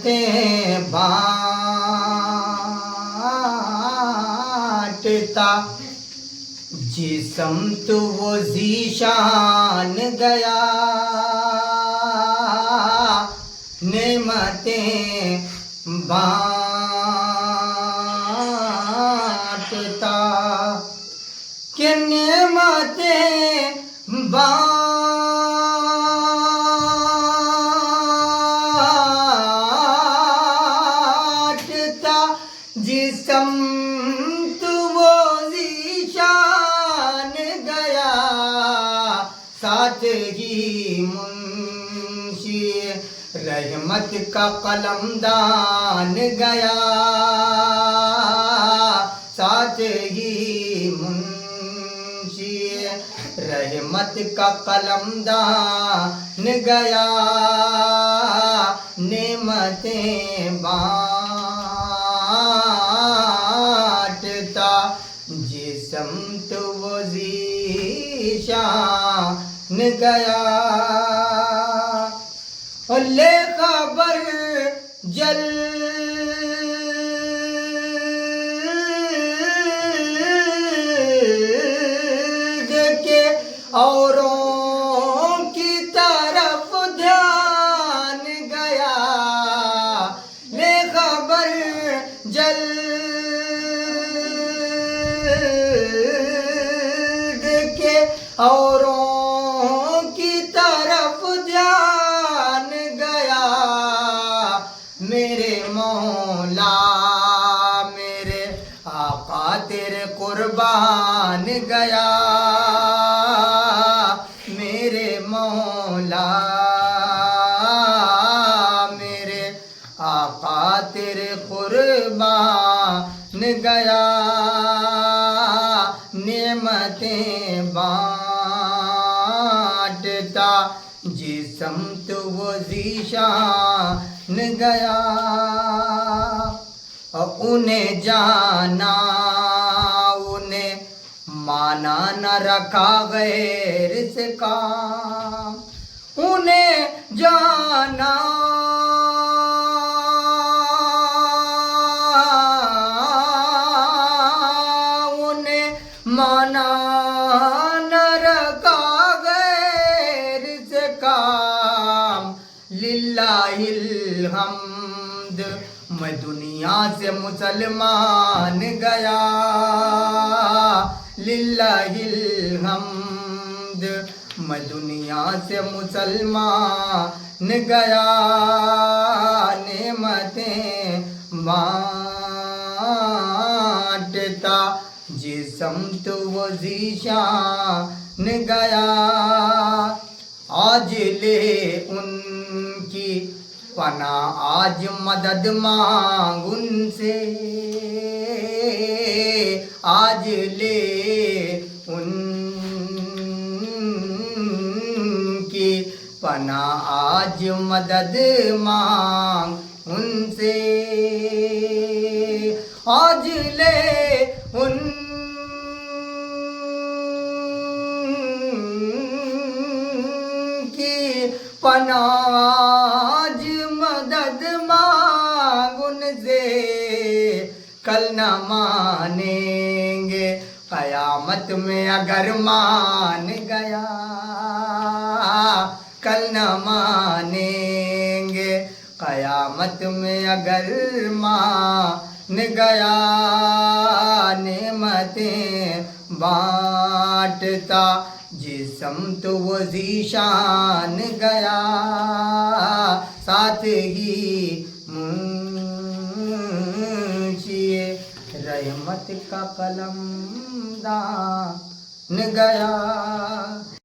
نعمتیں بانٹتا، جسم تو وہ ذیشان گیا، نعمتیں بانٹتا کہ نعمتیں بانٹتا، جسم تو وہ ذیشان گیا، ساتھ ہی منشی رحمت کا قلم دان گیا، ساتھ ہی منشی رحمت کا قلم دان گیا، نعمتیں بانٹتا، جسم تو وہ ذیشان گیا، لے خبر جلد کے اوروں کی طرف دھیان گیا، لے خبر جلد کے اوروں کی طرف دھیان گیا، میرے مولا میرے آقا تیرے قربان گیا، میرے مولا میرے آقا تیرے قربان گیا، نعمتیں بانٹتا، جسم تو وہ ذیشان گیا، انہیں جانا انہیں مانا نہ رکھا غیر سے کام، انہیں جانا انہیں مانا نہ رکھا غیر سے کام، للہ الحمد میں دنیا سے مسلمان گیا، للہ الحمد میں دنیا سے مسلمان گیا، نعمتیں بانٹتا، جسم تو وہ ذیشان گیا، آج لے ان کی پناہ آج مدد مانگ ان سے، آج لے ان کی پناہ آج مدد مانگ ان سے، آج لے ان کی پناہ آج مدد مانگ ان سے، کل نہ مانیں گے قیامت میں اگر مان گیا، کل نہ مانیں گے قیامت میں اگر مان گیا، نعمتیں بانٹتا، جسم تو وہ ذیشان گیا، ساتھ ہی منشی رحمت کا قلم دان گیا۔